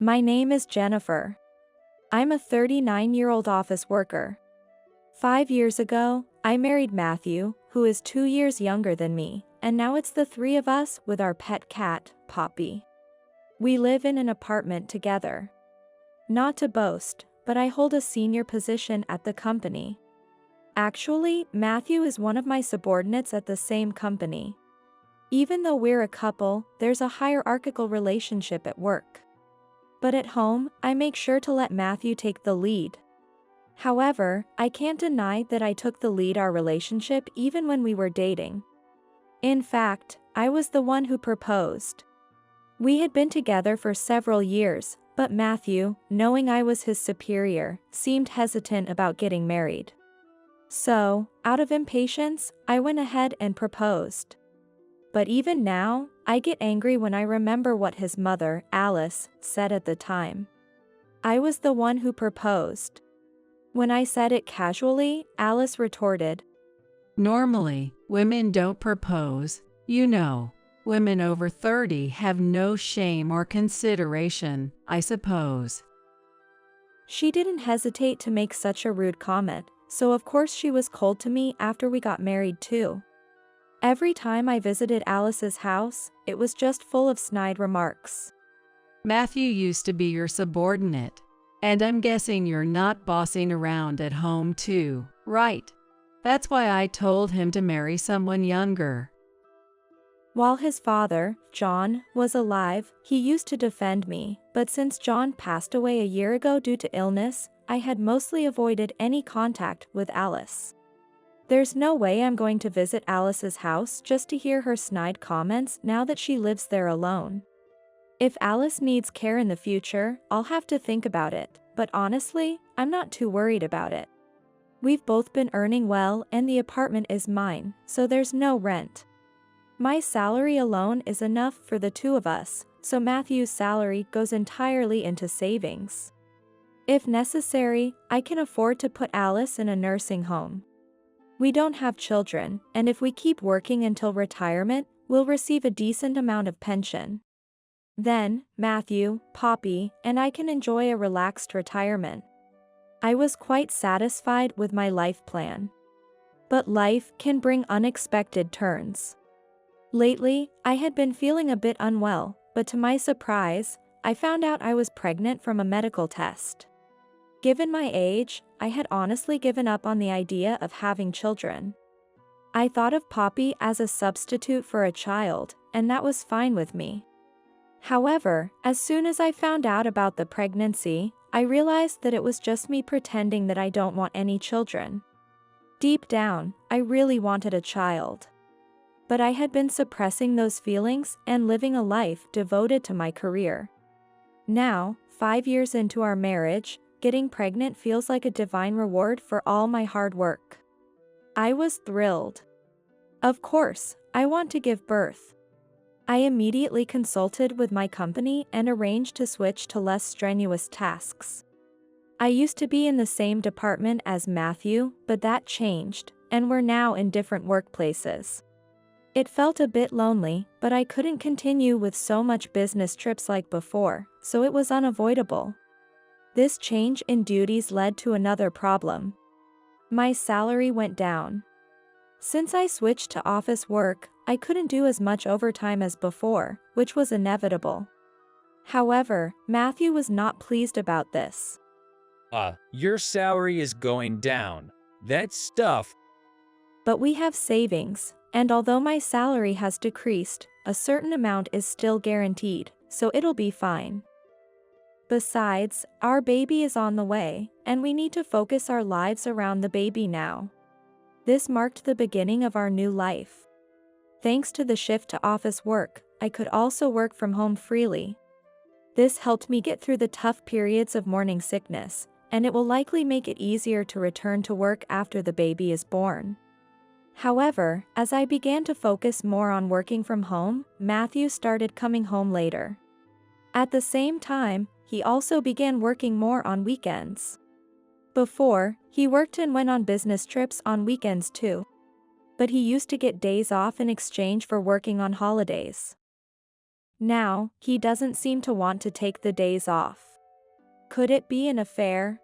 My name is Jennifer. I'm a 39-year-old office worker. 5 years ago, I married Matthew, who is 2 years younger than me, and now it's the three of us with our pet cat, Poppy. We live in an apartment together. Not to boast, but I hold a senior position at the company. Actually, Matthew is one of my subordinates at the same company. Even though we're a couple, there's a hierarchical relationship at work. But at home, I make sure to let Matthew take the lead. However, I can't deny that I took the lead our relationship even when we were dating. In fact, I was the one who proposed. We had been together for several years, but Matthew, knowing I was his superior, seemed hesitant about getting married. So, out of impatience, I went ahead and proposed. But even now, I get angry when I remember what his mother, Alice, said at the time. I was the one who proposed. When I said it casually, Alice retorted, Normally, women don't propose, you know. Women over 30 have no shame or consideration, I suppose. She didn't hesitate to make such a rude comment, so of course she was cold to me after we got married too. Every time I visited Alice's house, it was just full of snide remarks. Matthew used to be your subordinate, and I'm guessing you're not bossing around at home too, right? That's why I told him to marry someone younger. While his father, John, was alive, he used to defend me, but since John passed away a year ago due to illness, I had mostly avoided any contact with Alice. There's no way I'm going to visit Alice's house just to hear her snide comments now that she lives there alone. If Alice needs care in the future, I'll have to think about it, but honestly, I'm not too worried about it. We've both been earning well and the apartment is mine, so there's no rent. My salary alone is enough for the two of us, so Matthew's salary goes entirely into savings. If necessary, I can afford to put Alice in a nursing home. We don't have children, and if we keep working until retirement, we'll receive a decent amount of pension. Then, Matthew, Poppy, and I can enjoy a relaxed retirement. I was quite satisfied with my life plan. But life can bring unexpected turns. Lately, I had been feeling a bit unwell, but to my surprise, I found out I was pregnant from a medical test. Given my age, I had honestly given up on the idea of having children. I thought of Poppy as a substitute for a child, and that was fine with me. However, as soon as I found out about the pregnancy, I realized that it was just me pretending that I don't want any children. Deep down, I really wanted a child. But I had been suppressing those feelings and living a life devoted to my career. Now, 5 years into our marriage, getting pregnant feels like a divine reward for all my hard work. I was thrilled. Of course, I want to give birth. I immediately consulted with my company and arranged to switch to less strenuous tasks. I used to be in the same department as Matthew, but that changed, and we're now in different workplaces. It felt a bit lonely, but I couldn't continue with so much business trips like before, so it was unavoidable. This change in duties led to another problem. My salary went down. Since I switched to office work, I couldn't do as much overtime as before, which was inevitable. However, Matthew was not pleased about this. Your salary is going down. That's stuff. But we have savings, and although my salary has decreased, a certain amount is still guaranteed, so it'll be fine. Besides, our baby is on the way, and we need to focus our lives around the baby now. This marked the beginning of our new life. Thanks to the shift to office work, I could also work from home freely. This helped me get through the tough periods of morning sickness, and it will likely make it easier to return to work after the baby is born. However, as I began to focus more on working from home, Matthew started coming home later. At the same time, he also began working more on weekends. Before, he worked and went on business trips on weekends too. But he used to get days off in exchange for working on holidays. Now, he doesn't seem to want to take the days off. Could it be an affair?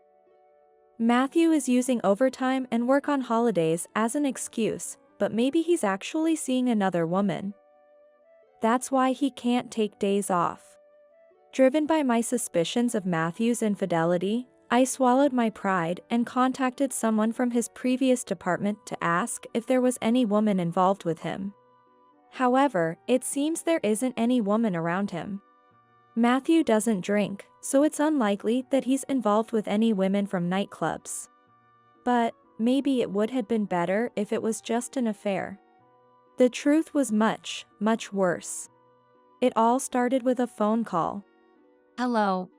Matthew is using overtime and work on holidays as an excuse, but maybe he's actually seeing another woman. That's why he can't take days off. Driven by my suspicions of Matthew's infidelity, I swallowed my pride and contacted someone from his previous department to ask if there was any woman involved with him. However, it seems there isn't any woman around him. Matthew doesn't drink, so it's unlikely that he's involved with any women from nightclubs. But maybe it would have been better if it was just an affair. The truth was much, much worse. It all started with a phone call. Hello.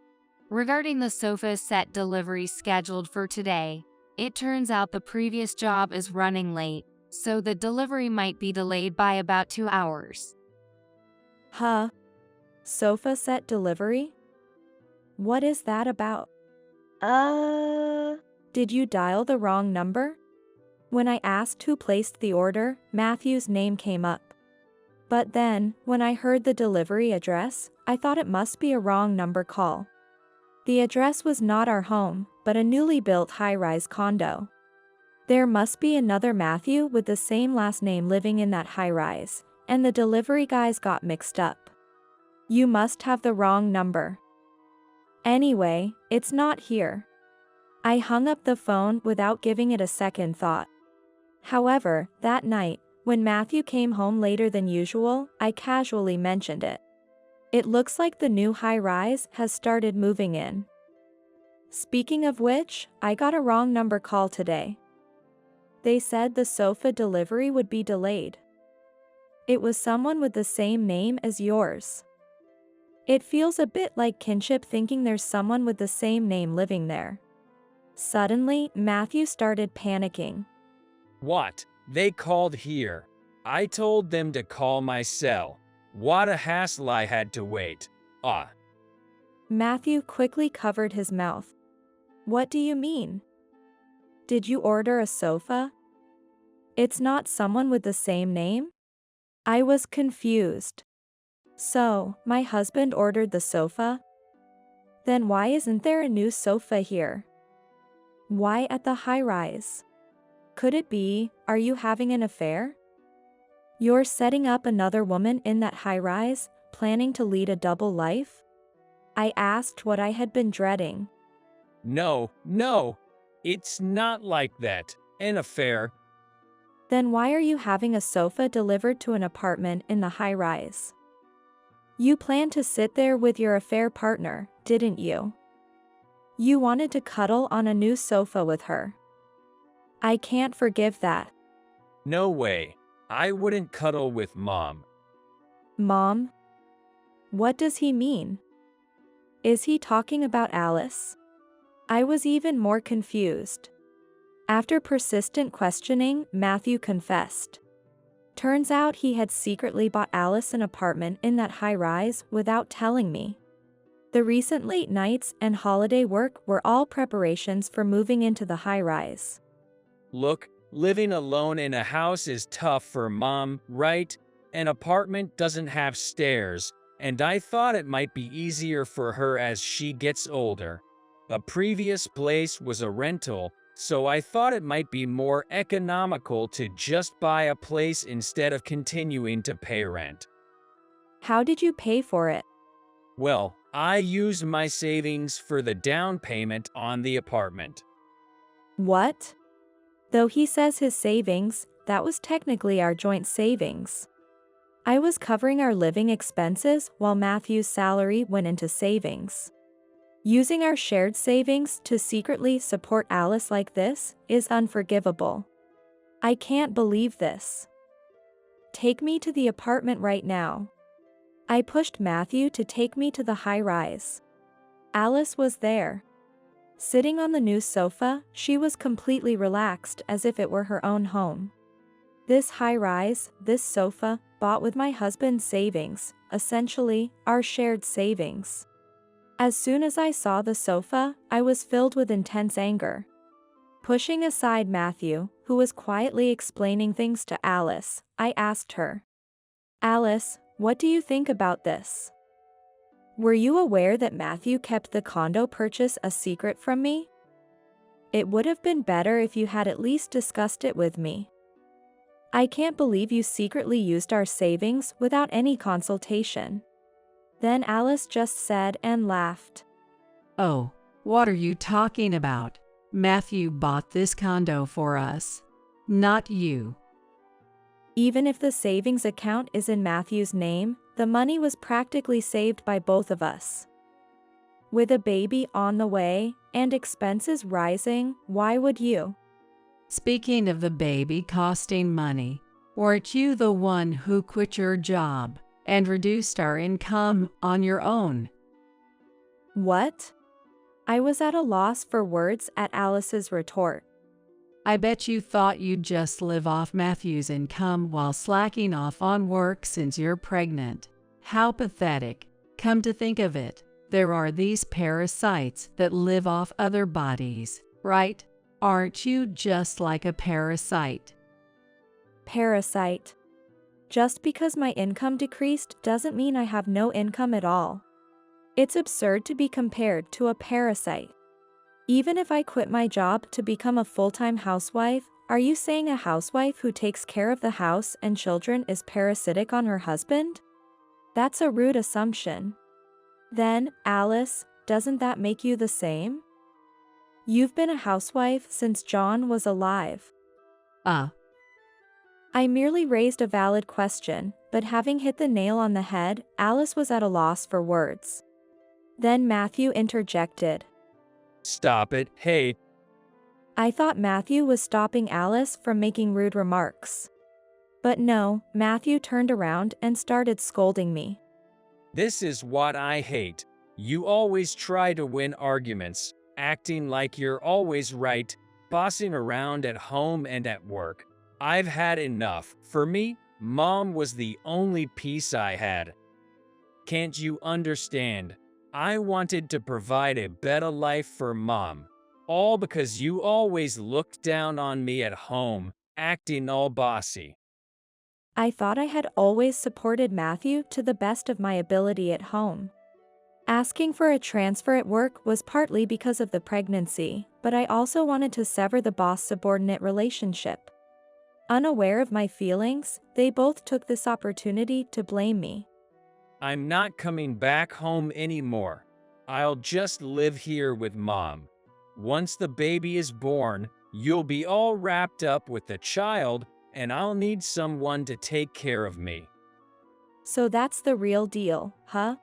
Regarding the sofa set delivery scheduled for today, it turns out the previous job is running late, so the delivery might be delayed by about 2 hours. Huh? Sofa set delivery? What is that about? Did you dial the wrong number? When I asked who placed the order, Matthew's name came up. But then, when I heard the delivery address, I thought it must be a wrong number call. The address was not our home, but a newly built high-rise condo. There must be another Matthew with the same last name living in that high-rise, and the delivery guys got mixed up. You must have the wrong number. Anyway, it's not here. I hung up the phone without giving it a second thought. However, that night, when Matthew came home later than usual, I casually mentioned it. It looks like the new high-rise has started moving in. Speaking of which, I got a wrong number call today. They said the sofa delivery would be delayed. It was someone with the same name as yours. It feels a bit like kinship thinking there's someone with the same name living there. Suddenly, Matthew started panicking. What? They called here. I told them to call my cell. What a hassle I had to wait. Matthew quickly covered his mouth. What do you mean? Did you order a sofa? It's not someone with the same name? I was confused. So, my husband ordered the sofa? Then why isn't there a new sofa here? Why at the high-rise? Could it be, are you having an affair? You're setting up another woman in that high-rise, planning to lead a double life? I asked what I had been dreading. No, it's not like that. An affair. Then why are you having a sofa delivered to an apartment in the high-rise? You planned to sit there with your affair partner, didn't you? You wanted to cuddle on a new sofa with her. I can't forgive that. No way. I wouldn't cuddle with Mom. Mom? What does he mean? Is he talking about Alice? I was even more confused. After persistent questioning, Matthew confessed. Turns out he had secretly bought Alice an apartment in that high-rise without telling me. The recent late nights and holiday work were all preparations for moving into the high-rise. Look, living alone in a house is tough for Mom, right? An apartment doesn't have stairs, and I thought it might be easier for her as she gets older. A previous place was a rental, so I thought it might be more economical to just buy a place instead of continuing to pay rent. How did you pay for it? Well, I used my savings for the down payment on the apartment. What? Though he says his savings, that was technically our joint savings. I was covering our living expenses while Matthew's salary went into savings. Using our shared savings to secretly support Alice like this is unforgivable. I can't believe this. Take me to the apartment right now. I pushed Matthew to take me to the high-rise. Alice was there. Sitting on the new sofa, she was completely relaxed as if it were her own home. This high-rise, this sofa, bought with my husband's savings, essentially, our shared savings. As soon as I saw the sofa, I was filled with intense anger. Pushing aside Matthew, who was quietly explaining things to Alice, I asked her, Alice, What do you think about this? Were you aware that Matthew kept the condo purchase a secret from me? It would have been better if you had at least discussed it with me. I can't believe you secretly used our savings without any consultation. Then Alice just said and laughed. Oh, what are you talking about? Matthew bought this condo for us, not you. Even if the savings account is in Matthew's name, the money was practically saved by both of us. With a baby on the way and expenses rising, why would you? Speaking of the baby costing money, weren't you the one who quit your job and reduced our income on your own? What? I was at a loss for words at Alice's retort. I bet you thought you'd just live off Matthew's income while slacking off on work since you're pregnant. How pathetic. Come to think of it, there are these parasites that live off other bodies, right? Aren't you just like a parasite? Parasite. Just because my income decreased doesn't mean I have no income at all. It's absurd to be compared to a parasite. Even if I quit my job to become a full-time housewife, are you saying a housewife who takes care of the house and children is parasitic on her husband? That's a rude assumption. Then, Alice, doesn't that make you the same? You've been a housewife since John was alive. I merely raised a valid question, but having hit the nail on the head, Alice was at a loss for words. Then Matthew interjected. Stop it, hey. I thought Matthew was stopping Alice from making rude remarks. But no, Matthew turned around and started scolding me. This is what I hate. You always try to win arguments, acting like you're always right, bossing around at home and at work. I've had enough. For me, Mom was the only peace I had. Can't you understand? I wanted to provide a better life for Mom, all because you always looked down on me at home, acting all bossy. I thought I had always supported Matthew to the best of my ability at home. Asking for a transfer at work was partly because of the pregnancy, but I also wanted to sever the boss-subordinate relationship. Unaware of my feelings, they both took this opportunity to blame me. I'm not coming back home anymore. I'll just live here with Mom. Once the baby is born, you'll be all wrapped up with the child, and I'll need someone to take care of me. So that's the real deal, huh?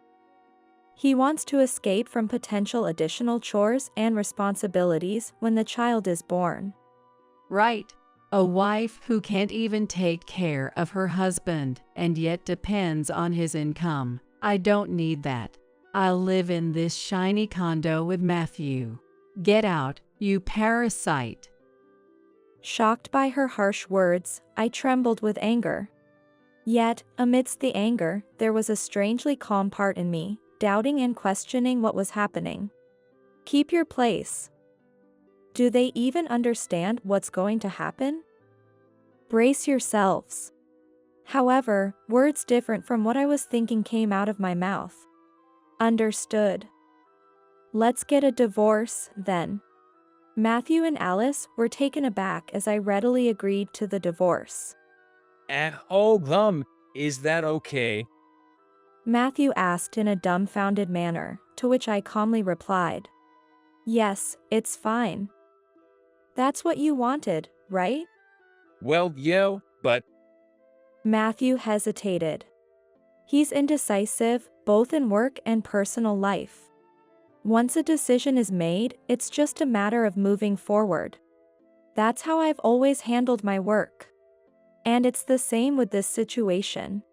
He wants to escape from potential additional chores and responsibilities when the child is born. Right. A wife who can't even take care of her husband and yet depends on his income. I don't need that. I'll live in this shiny condo with Matthew. Get out, you parasite. Shocked by her harsh words, I trembled with anger. Yet, amidst the anger, there was a strangely calm part in me, doubting and questioning what was happening. Keep your place. Do they even understand what's going to happen? Brace yourselves. However, words different from what I was thinking came out of my mouth. Understood. Let's get a divorce, then. Matthew and Alice were taken aback as I readily agreed to the divorce. Is that okay? Matthew asked in a dumbfounded manner, to which I calmly replied. Yes, it's fine. That's what you wanted, right? Well, yeah, but... Matthew hesitated. He's indecisive, both in work and personal life. Once a decision is made, it's just a matter of moving forward. That's how I've always handled my work. And it's the same with this situation.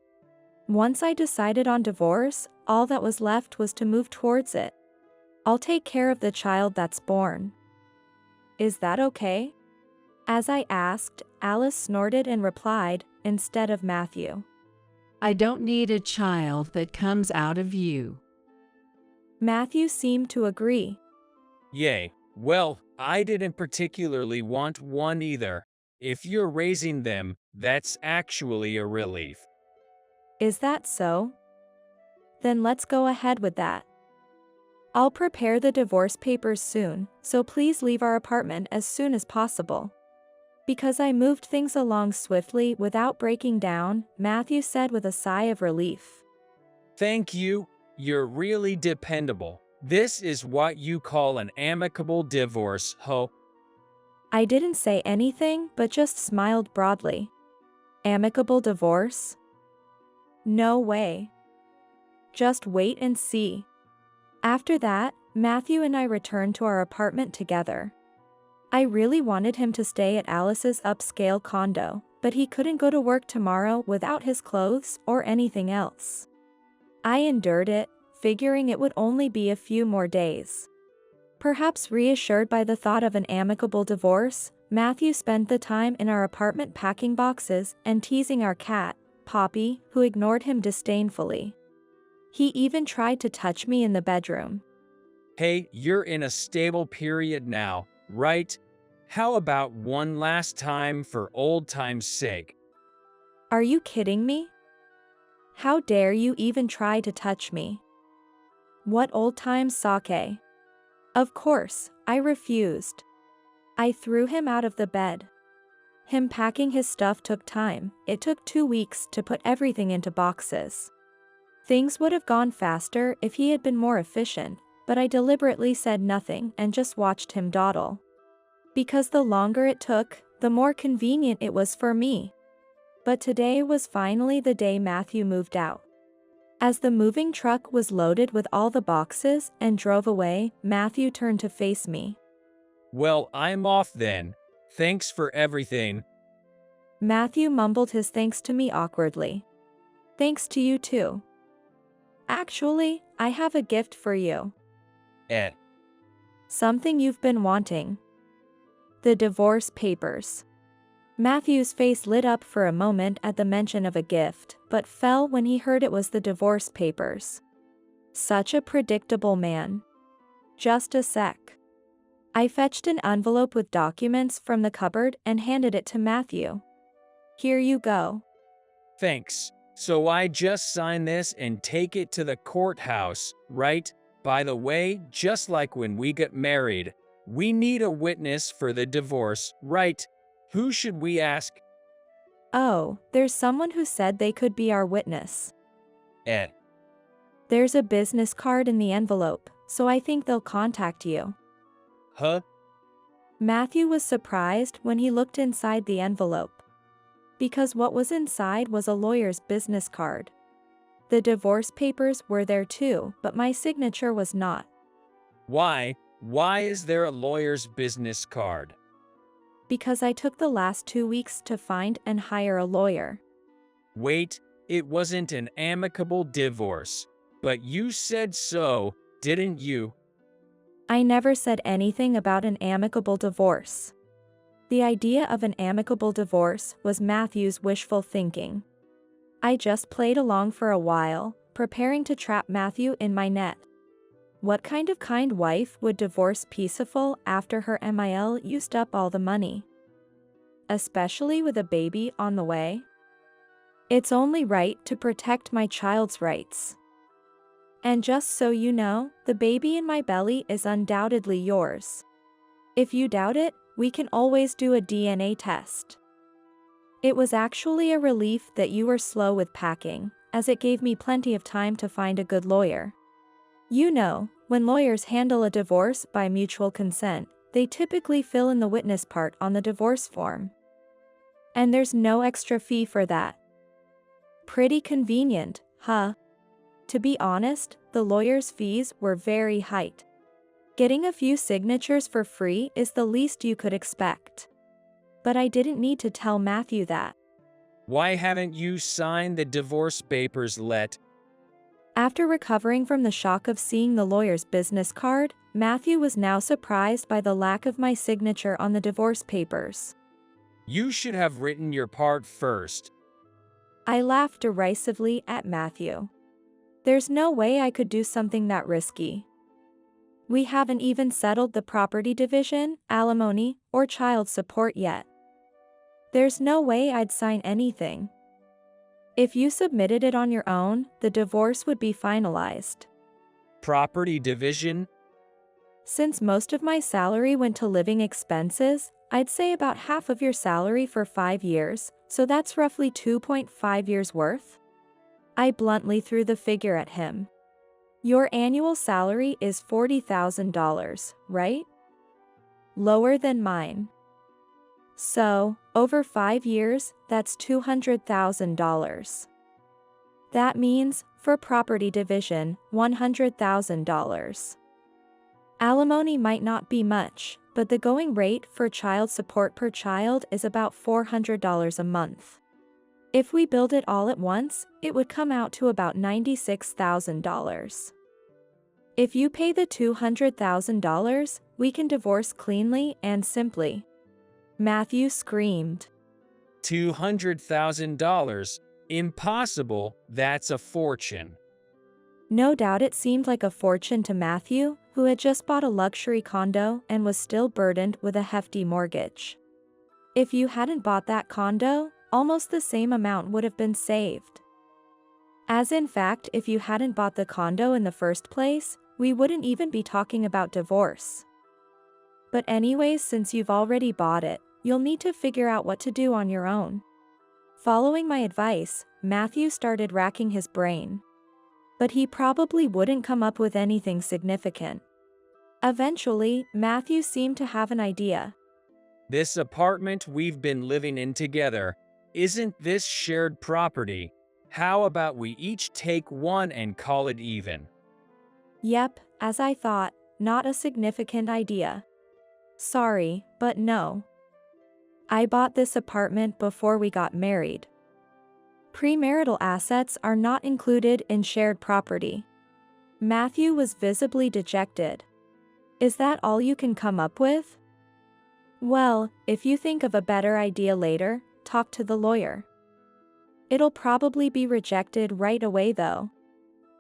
Once I decided on divorce, all that was left was to move towards it. I'll take care of the child that's born. Is that okay? As I asked, Alice snorted and replied, instead of Matthew. I don't need a child that comes out of you. Matthew seemed to agree. Yay. Well, I didn't particularly want one either. If you're raising them, that's actually a relief. Is that so? Then let's go ahead with that. I'll prepare the divorce papers soon, so please leave our apartment as soon as possible. Because I moved things along swiftly without breaking down, Matthew said with a sigh of relief. Thank you, you're really dependable. This is what you call an amicable divorce, ho. I didn't say anything but just smiled broadly. Amicable divorce? No way. Just wait and see. After that, Matthew and I returned to our apartment together. I really wanted him to stay at Alice's upscale condo, but he couldn't go to work tomorrow without his clothes or anything else. I endured it, figuring it would only be a few more days. Perhaps reassured by the thought of an amicable divorce, Matthew spent the time in our apartment packing boxes and teasing our cat, Poppy, who ignored him disdainfully. He even tried to touch me in the bedroom. Hey, you're in a stable period now, right? How about one last time for old time's sake? Are you kidding me? How dare you even try to touch me? What old times sake? Of course, I refused. I threw him out of the bed. Him packing his stuff took time. It took 2 weeks to put everything into boxes. Things would have gone faster if he had been more efficient, but I deliberately said nothing and just watched him dawdle. Because the longer it took, the more convenient it was for me. But today was finally the day Matthew moved out. As the moving truck was loaded with all the boxes and drove away, Matthew turned to face me. Well, I'm off then. Thanks for everything. Matthew mumbled his thanks to me awkwardly. Thanks to you too. Actually, I have a gift for you. Something you've been wanting. The divorce papers. Matthew's face lit up for a moment at the mention of a gift, but fell when he heard it was the divorce papers. Such a predictable man. Just a sec. I fetched an envelope with documents from the cupboard and handed it to Matthew. Here you go. Thanks. So I just sign this and take it to the courthouse, right? By the way, just like when we get married, we need a witness for the divorce, right? Who should we ask? Oh, there's someone who said they could be our witness. Ed. There's a business card in the envelope, so I think they'll contact you. Huh? Matthew was surprised when he looked inside the envelope. Because what was inside was a lawyer's business card. The divorce papers were there too, but my signature was not. Why? Why is there a lawyer's business card? Because I took the last 2 weeks to find and hire a lawyer. Wait, it wasn't an amicable divorce. But you said so, didn't you? I never said anything about an amicable divorce. The idea of an amicable divorce was Matthew's wishful thinking. I just played along for a while, preparing to trap Matthew in my net. What kind of kind wife would divorce peaceful after her MIL used up all the money? Especially with a baby on the way? It's only right to protect my child's rights. And just so you know, the baby in my belly is undoubtedly yours. If you doubt it, we can always do a DNA test. It was actually a relief that you were slow with packing, as it gave me plenty of time to find a good lawyer. You know, when lawyers handle a divorce by mutual consent, they typically fill in the witness part on the divorce form. And there's no extra fee for that. Pretty convenient, huh? To be honest, the lawyer's fees were very high. Getting a few signatures for free is the least you could expect. But I didn't need to tell Matthew that. Why haven't you signed the divorce papers yet? After recovering from the shock of seeing the lawyer's business card, Matthew was now surprised by the lack of my signature on the divorce papers. You should have written your part first. I laughed derisively at Matthew. There's no way I could do something that risky. We haven't even settled the property division, alimony, or child support yet. There's no way I'd sign anything. If you submitted it on your own, the divorce would be finalized. Property division? Since most of my salary went to living expenses, I'd say about half of your salary for 5 years, so that's roughly 2.5 years worth. I bluntly threw the figure at him. Your annual salary is $40,000, right? Lower than mine. So, over 5 years, that's $200,000. That means, for property division, $100,000. Alimony might not be much, but the going rate for child support per child is about $400 a month. If we build it all at once, it would come out to about $96,000. If you pay the $200,000, we can divorce cleanly and simply. Matthew screamed. $200,000? Impossible, that's a fortune. No doubt it seemed like a fortune to Matthew, who had just bought a luxury condo and was still burdened with a hefty mortgage. If you hadn't bought that condo, almost the same amount would have been saved. As in fact, if you hadn't bought the condo in the first place, we wouldn't even be talking about divorce. But anyways, since you've already bought it, you'll need to figure out what to do on your own. Following my advice, Matthew started racking his brain. But he probably wouldn't come up with anything significant. Eventually, Matthew seemed to have an idea. This apartment we've been living in together, isn't this shared property? How about we each take one and call it even? Yep, as I thought, not a significant idea. Sorry, but no. I bought this apartment before we got married. Premarital assets are not included in shared property. Matthew was visibly dejected. Is that all you can come up with? Well, if you think of a better idea later, talk to the lawyer. It'll probably be rejected right away though.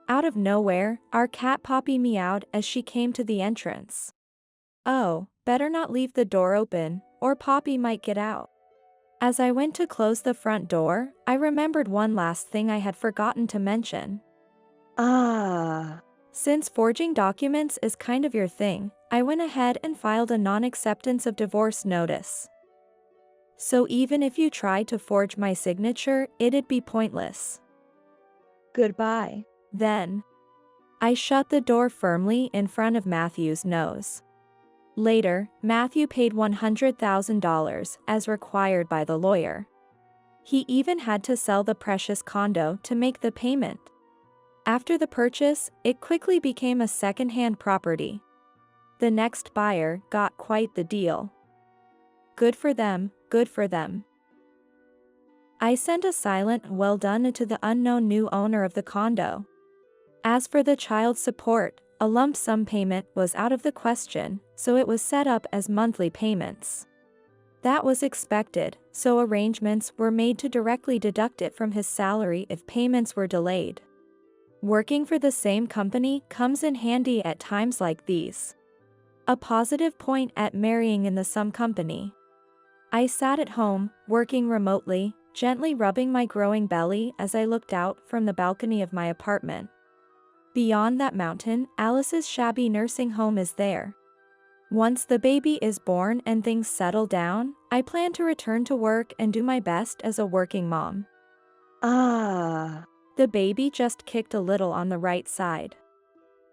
Out of nowhere, our cat Poppy meowed as she came to the entrance. Oh, better not leave the door open, or Poppy might get out. As I went to close the front door, I remembered one last thing I had forgotten to mention. Since forging documents is kind of your thing, I went ahead and filed a non-acceptance of divorce notice. So even if you tried to forge my signature, it'd be pointless. Goodbye. Then, I shut the door firmly in front of Matthew's nose. Later, Matthew paid $100,000 as required by the lawyer. He even had to sell the precious condo to make the payment. After the purchase, it quickly became a second-hand property. The next buyer got quite the deal. Good for them, good for them. I sent a silent "well done" to the unknown new owner of the condo. As for the child support, a lump sum payment was out of the question, so it was set up as monthly payments. That was expected, so arrangements were made to directly deduct it from his salary if payments were delayed. Working for the same company comes in handy at times like these. A positive point at marrying in the same company. I sat at home, working remotely, gently rubbing my growing belly as I looked out from the balcony of my apartment. Beyond that mountain, Alice's shabby nursing home is there. Once the baby is born and things settle down, I plan to return to work and do my best as a working mom. The baby just kicked a little on the right side.